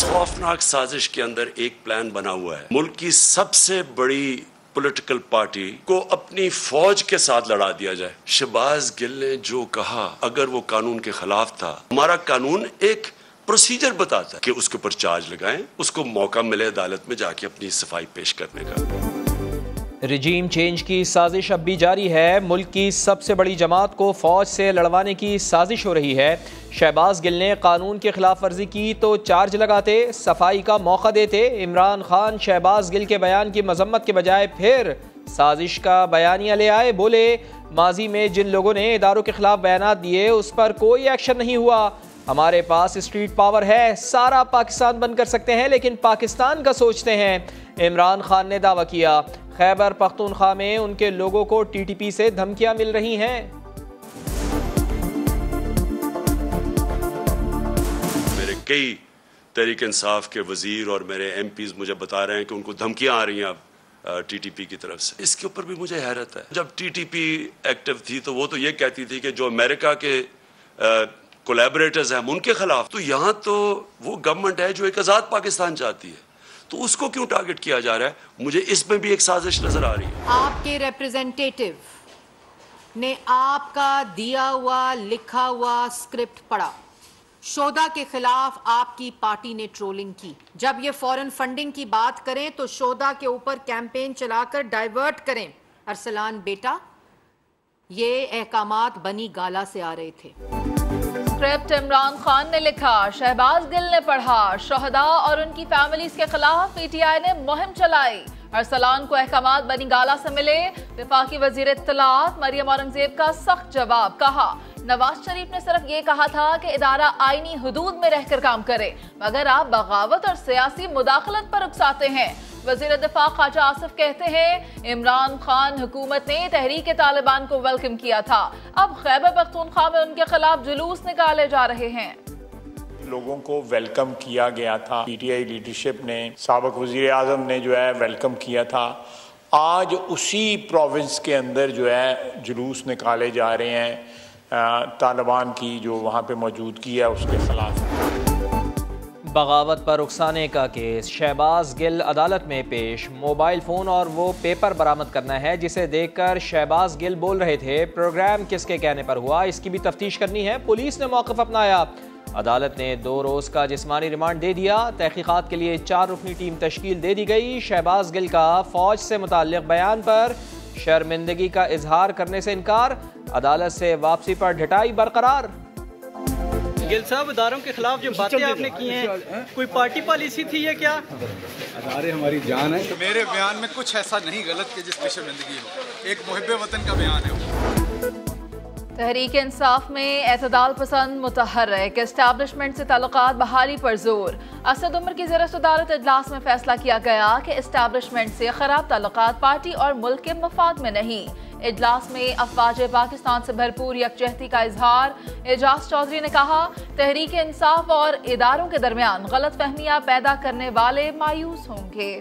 खौफनाक साजिश के अंदर एक प्लान बना हुआ है। मुल्क की सबसे बड़ी पॉलिटिकल पार्टी को अपनी फौज के साथ लड़ा दिया जाए। शहबाज गिल ने जो कहा, अगर वो कानून के खिलाफ था, हमारा कानून एक प्रोसीजर बताता है कि उसके ऊपर चार्ज लगाएं, उसको मौका मिले अदालत में जाके अपनी सफाई पेश करने का। रिजीम चेंज की साजिश अब भी जारी है। मुल्क की सबसे बड़ी जमात को फौज से लड़वाने की साजिश हो रही है। शहबाज गिल ने कानून की खिलाफ वर्जी की तो चार्ज लगाते, सफाई का मौका देते। इमरान खान शहबाज गिल के बयान की मजम्मत के बजाय फिर साजिश का बयानिया ले आए। बोले, माजी में जिन लोगों ने इदारों के खिलाफ बयान दिए उस पर कोई एक्शन नहीं हुआ। हमारे पास स्ट्रीट पावर है, सारा पाकिस्तान बंद कर सकते हैं, लेकिन पाकिस्तान का सोचते हैं। इमरान खान ने दावा किया, खैबर पख्तूनख्वा में उनके लोगों को टीटीपी से धमकियां मिल रही हैं। मेरे कई तहरीक इंसाफ के वजीर और मेरे एमपीज मुझे बता रहे हैं कि उनको धमकियां आ रही हैं अब टीटीपी की तरफ से। इसके ऊपर भी मुझे हैरत है। जब टीटीपी एक्टिव थी तो वो तो ये कहती थी कि जो अमेरिका के कोलैबोरेटर्स हैं उनके खिलाफ, तो यहाँ तो वो गवर्नमेंट है जो एक आज़ाद पाकिस्तान चाहती है, तो उसको क्यों टारगेट किया जा रहा है? मुझे इसमें भी एक साजिश नजर आ रही है। आपके रिप्रेजेंटेटिव ने आपका दिया हुआ लिखा हुआ स्क्रिप्ट पढ़ा। शोधा के खिलाफ आपकी पार्टी ने ट्रोलिंग की। जब ये फॉरेन फंडिंग की बात करें तो शोधा के ऊपर कैंपेन चलाकर डाइवर्ट करें। अरसलान बेटा, ये अहकामात बनी गाला से आ रहे थे। स्क्रिप्ट इमरान खान ने लिखा, शहबाज गिल ने पढ़ा। शोहदा और उनकी फैमिलीज के खिलाफ पीटीआई ने मुहिम चलाई। अरसलान को अहकामात बनी गाला से मिले। वफाकी वजीर इत्तलात मरियम औरंगजेब का सख्त जवाब। कहा, नवाज शरीफ ने सिर्फ ये कहा था कि इदारा आईनी हुदूद में रहकर काम करे, मगर आप बगावत और सियासी मुदाखलत पर उकसाते हैं। वजीर दिफा ख्वाजा आसिफ कहते हैं, इमरान खान हुकूमत ने तहरीक तालिबान को वेलकम किया था, अब खैबर पख्तूनख्वा में उनके खिलाफ जुलूस निकाले जा रहे हैं। लोगों को वेलकम किया गया था, पीटीआई लीडरशिप ने, साबिक वजीर आजम ने जो है वेलकम किया था। आज उसी प्रोविंस के अंदर जो है जुलूस निकाले जा रहे हैं तालिबान की जो वहाँ पे मौजूदगी है उसके खिलाफ। बगावत पर उकसाने का केस। शहबाज गिल अदालत में पेश। मोबाइल फ़ोन और वो पेपर बरामद करना है जिसे देखकर शहबाज गिल बोल रहे थे। प्रोग्राम किसके कहने पर हुआ, इसकी भी तफ्तीश करनी है। पुलिस ने मौक़िफ़ अपनाया। अदालत ने 2 रोज़ का जिस्मानी रिमांड दे दिया। तहकीकात के लिए 4 रुकनी टीम तश्कील दे दी गई। शहबाज गिल का फ़ौज से मुताल्लिक़ बयान पर शर्मिंदगी का इजहार करने से इनकार। अदालत से वापसी पर ढिठाई बरकरार। गिल साहब, इदारों के खिलाफ जो बातें आपने की हैं, कोई पार्टी पॉलिसी थी ये क्या? अदारे हमारी जान है। मेरे बयान में कुछ ऐसा नहीं गलत कि जिसमें शर्मिंदगी हो। एक मुहिब्बे वतन का बयान है। तहरीक इंसाफ में एतदाल पसंद मुतहर्रिक। एस्टैब्लिशमेंट से ताल्लुकात बहाली पर जोर। असद उमर की ज़ेर सदारत इजलास में फैसला किया गया कि एस्टैब्लिशमेंट से खराब ताल्लुकात पार्टी और मुल्क के मफाद में नहीं। इजलास में अफवाज पाकिस्तान से भरपूर यकजहती का इजहार। एजाज चौधरी ने कहा, तहरीक इंसाफ और इदारों के दरमियान गलत फहमियाँ पैदा करने वाले मायूस होंगे।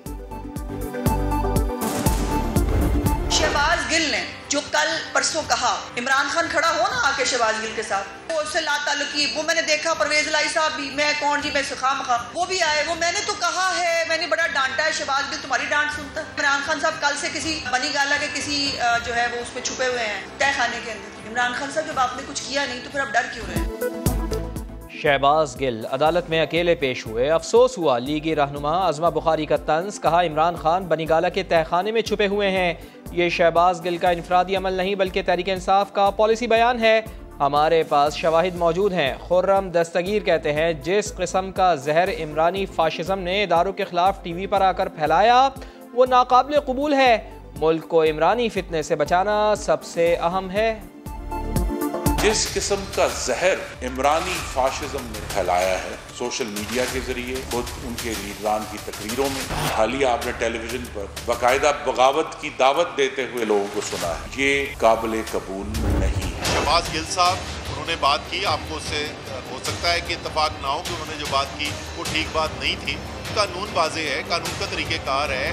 शहबाज गिल ने जो कल परसों कहा, इमरान खान खड़ा हो ना आके शहबाज गिल के साथ, वो उससे लाताल्लुकी, वो मैंने देखा। परवेज लाई साहब भी, मैं कौन जी, मैं खाम खा, वो भी आए। वो मैंने तो कहा है, मैंने बड़ा डांटा है, शहबाज गिल तुम्हारी डांट सुनता है। इमरान खान साहब कल से किसी बनी गाला के किसी जो है वो उसमें छुपे हुए हैं तय खाने के अंदर। इमरान खान साहब जब आपने कुछ किया नहीं तो फिर आप डर क्यों रहे? शहबाज गिल अदालत में अकेले पेश हुए। अफसोस हुआ लीगी रहनुमा अज़मा बुखारी का तंज। कहा, इमरान खान बनीगाला के तहखाने में छुपे हुए हैं। ये शहबाज गिल का इनफरादी अमल नहीं बल्कि तहरीक इंसाफ का पॉलिसी बयान है। हमारे पास शवाहिद मौजूद हैं। खुर्रम दस्तगीर कहते हैं, जिस किस्म का जहर इमरानी फाशिज्म ने इदारों के खिलाफ टीवी पर आकर फैलाया वो नाकाबिल कबूल है। मुल्क को इमरानी फितने से बचाना सबसे अहम है। जिस किस्म का जहर इमरानी फाशिज्म ने फैलाया है सोशल मीडिया के जरिए, खुद उनके लीडरान की तकरीरों में, हालिया आपने टेलीविजन पर बाकायदा बगावत की दावत देते हुए लोगों को सुना है, ये काबिल कबूल नहीं है। शहबाज गिल साहब, उन्होंने बात की, आपको उससे हो सकता है कि इत्तेफाक ना हो कि उन्होंने जो बात की वो ठीक बात नहीं थी। कानून वाज़ेह है, कानून का तरीक़ेकार है।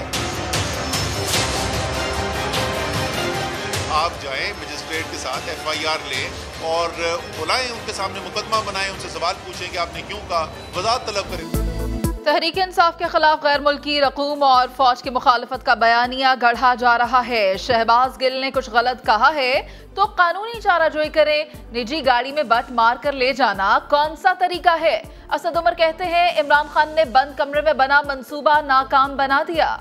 आप जाएं मजिस्ट्रेट के साथ FIR लें और बुलाएं, उनके सामने मुकदमा बनाएं, उनसे सवाल पूछें कि आपने क्यों कहा, वज़ाहत तलब करें। तहरीक इंसाफ के खिलाफ गैर मुल्की रकूम और फौज की मुखालफत का बयानिया गढ़ा जा रहा है। शहबाज गिल ने कुछ गलत कहा है तो कानूनी चाराजोई करें। निजी गाड़ी में बट मार कर ले जाना कौन सा तरीका है? असद उमर कहते हैं इमरान खान ने बंद कमरे में बना मंसूबा नाकाम बना दिया।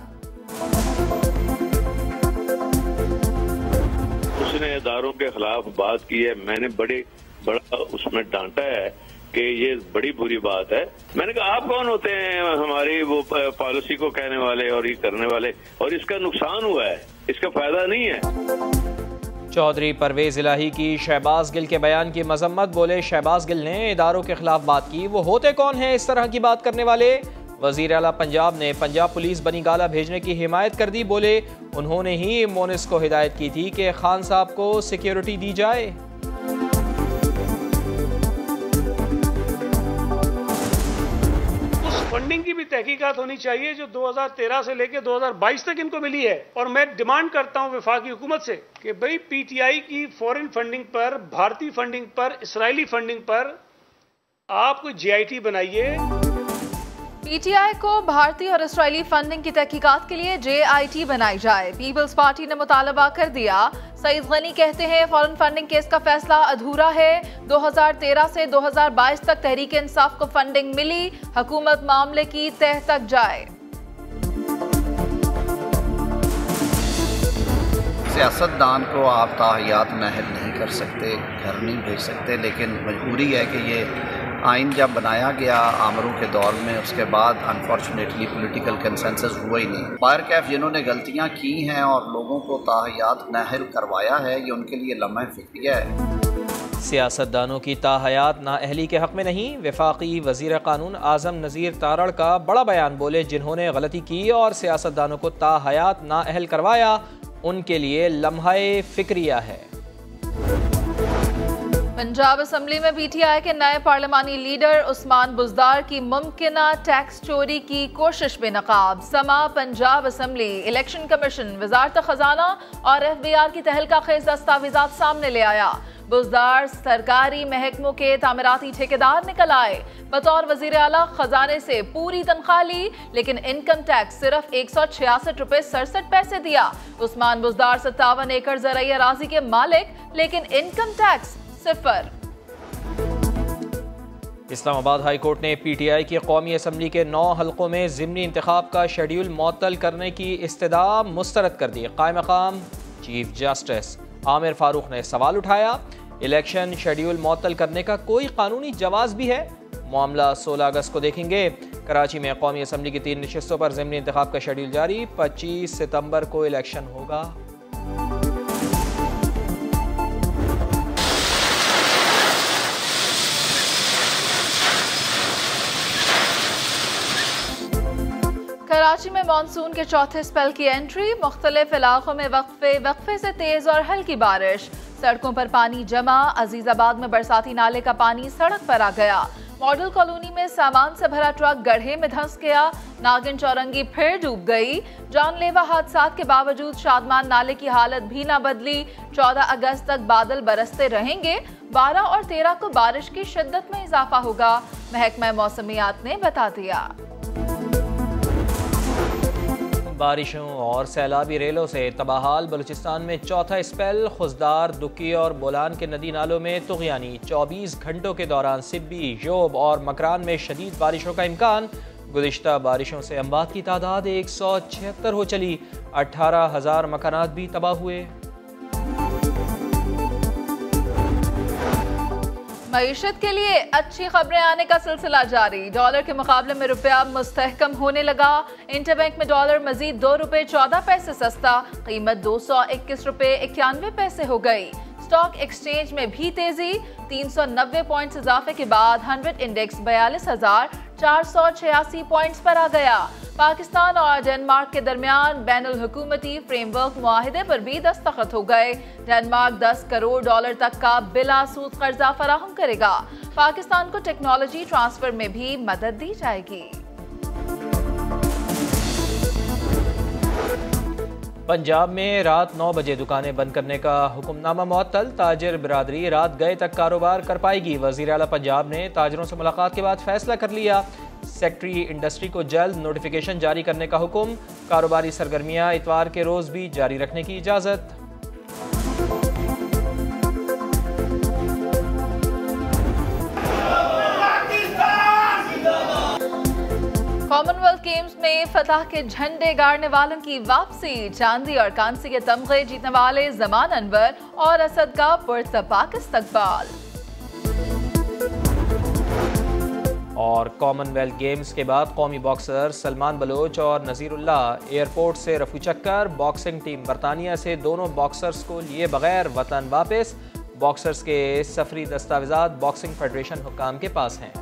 उसने इदारों के खिलाफ बात की है, मैंने बड़ा उसमें डांटा है कि ये बड़ी बुरी बात है। मैंने कहा आप कौन होते हैं हमारी वो पॉलिसी को कहने वाले और ये करने वाले, और इसका नुकसान हुआ है, इसका फायदा नहीं है। चौधरी परवेज इलाही की शहबाज गिल के बयान की मजम्मत। बोले शहबाज गिल ने इदारों के खिलाफ बात की, वो होते कौन हैं इस तरह की बात करने वाले? वजीर आला पंजाब ने पंजाब पुलिस बनीगाला भेजने की हिमायत कर दी। बोले उन्होंने ही मोनिस को हिदायत की थी कि खान साहब को सिक्योरिटी दी जाए। फंडिंग की भी तहकीकात होनी चाहिए जो 2013 से लेकर 2022 तक इनको मिली है। और मैं डिमांड करता हूं वफाकी हुकूमत से कि भाई पीटीआई की फॉरेन फंडिंग पर, भारतीय फंडिंग पर, इसराइली फंडिंग पर आप कोई जीआईटी बनाइए। पीटीआई को भारतीय और इसराइली फंडिंग की तहकीकात के लिए जेआईटी बनाई जाए। पीपल्स पार्टी ने मुतालबा कर दिया। सईद गनी कहते हैं फॉरेन फंडिंग केस का फैसला अधूरा है। 2013 से 2022 तक तहरीक इंसाफ को फंडिंग मिली, हुकूमत मामले की तह तक जाए। सियासतदान को आप ताहियात नाहिल नहीं कर सकते, घर नहीं भेज सकते, लेकिन मजबूरी है कि ये आइन जब बनाया गया आमरों के दौर में, उसके बाद अनफॉर्चुनेटली पॉलिटिकल कंसेंसस हुआ ही नहीं। फायर कैफ जिन्होंने गलतियां की हैं और लोगों को ताहियात नाहिल करवाया है, ये उनके लिए लम्हा फिक्रिया है। सियासतदानों की ताहयात नाअहली के हक में नहीं। वफाकी वजीर कानून आजम नज़ीर तारड़ का बड़ा बयान। बोले जिन्होंने गलती की और सियासतदानों को ताहयात नाअहल करवाया उनके लिए लम्हा फिक्रिया है। पंजाब असम्बली में पीटीआई के नए पार्लिमानी लीडर उस्मान बुज़दार की मुमकिना टैक्स चोरी की कोशिश बेनकाब। समा पंजाब असम्बली, इलेक्शन कमीशन, वजारत खजाना और एफबीआर की तहलका खेज दस्तावेजात सामने ले आया। बुज़दार सरकारी महकमों के तामीराती ठेकेदार निकल आए। बतौर वजीर आला खजाने से पूरी तनख्वाह ली, लेकिन इनकम टैक्स सिर्फ 166 रुपए 67 पैसे दिया। उस्मान बुज़दार 57 एकड़ ज़राई अराजी के मालिक, लेकिन इनकम टैक्स सिफर। इस्लामाबाद हाई कोर्ट ने पीटीआई की कौमी असम्बली के 9 हल्कों में ज़िमनी इंतखाब का शेड्यूल मुअत्तल करने की इस्तदा मुस्तरद कर दी। कायम मकाम चीफ जस्टिस आमिर फारूक ने सवाल उठाया, इलेक्शन शेड्यूल मुअत्तल करने का कोई कानूनी जवाज भी है? मामला 16 अगस्त को देखेंगे। कराची में कौमी असम्बली की 3 नशिस्तों पर ज़िमनी इंतखाब का शेड्यूल जारी। 25 सितंबर को इलेक्शन होगा। कराची में मानसून के चौथे स्पेल की एंट्री। मुख्तलिफ इलाकों में वक्फे से तेज और हल्की बारिश। सड़कों पर पानी जमा। अजीजाबाद में बरसाती नाले का पानी सड़क पर आ गया। मॉडल कॉलोनी में सामान से भरा ट्रक गड्ढे में धंस गया। नागिन चौरंगी फिर डूब गई। जानलेवा हादसात के बावजूद शादमान नाले की हालत भी ना बदली। 14 अगस्त तक बादल बरसते रहेंगे। 12 और 13 को बारिश की शिद्दत में इजाफा होगा, महकमा मौसमियात ने बता दिया। बारिशों और सैलाबी रेलों से तबाहाल बलूचिस्तान में चौथा स्पेल। खुजदार, दुकी और बोलान के नदी नालों में तुग़यानी। 24 घंटों के दौरान सिब्बी, योब और मकरान में शदीद बारिशों का इम्कान। गुज़िश्ता बारिशों से अम्बात की तादाद 176 हो चली। 18,000 मकानात भी तबाह हुए। मईशत के लिए अच्छी खबरें आने का सिलसिला जारी। डॉलर के मुकाबले में रुपया मुस्तहकम होने लगा। इंटरबैंक में डॉलर मजीद 2 रुपए 14 पैसे सस्ता, कीमत 221 रुपए 91 पैसे हो गई। स्टॉक एक्सचेंज में भी तेजी। 390 पॉइंट्स इजाफे के बाद 100 इंडेक्स 42,486 पॉइंट्स पर आ गया। पाकिस्तान और डेनमार्क के दरमियान बैनुल हुकूमती फ्रेमवर्क मुआहिदे पर भी दस्तखत हो गए। डेनमार्क 10 करोड़ डॉलर तक का बिला सूद कर्जा फराहम करेगा। पाकिस्तान को टेक्नोलॉजी ट्रांसफर में भी मदद दी जाएगी। पंजाब में रात 9 बजे दुकानें बंद करने का हुक्मनामा मुअत्तल। ताजिर बिरादरी रात गए तक कारोबार कर पाएगी। वज़ीर आला पंजाब ने ताजरों से मुलाकात के बाद फैसला कर लिया। सेक्रेटरी इंडस्ट्री को जल्द नोटिफिकेशन जारी करने का हुक्म। कारोबारी सरगर्मियां इतवार के रोज भी जारी रखने की इजाजत। कॉमनवेल्थ गेम्स में फतह के झंडे गाड़ने वालों की वापसी। चांदी और कांसी के तमगे जीतने वाले जमान अनवर और असद का पुरतपाक इस्तकबाल। और कॉमनवेल्थ गेम्स के बाद कौमी बॉक्सर सलमान बलोच और नज़ीरुल्लाह एयरपोर्ट से रफू चक्कर। बॉक्सिंग टीम बरतानिया से दोनों बॉक्सर्स को लिए बगैर वतन वापस। बॉक्सर्स के सफरी दस्तावेजात बॉक्सिंग फेडरेशन हुक्काम के पास हैं।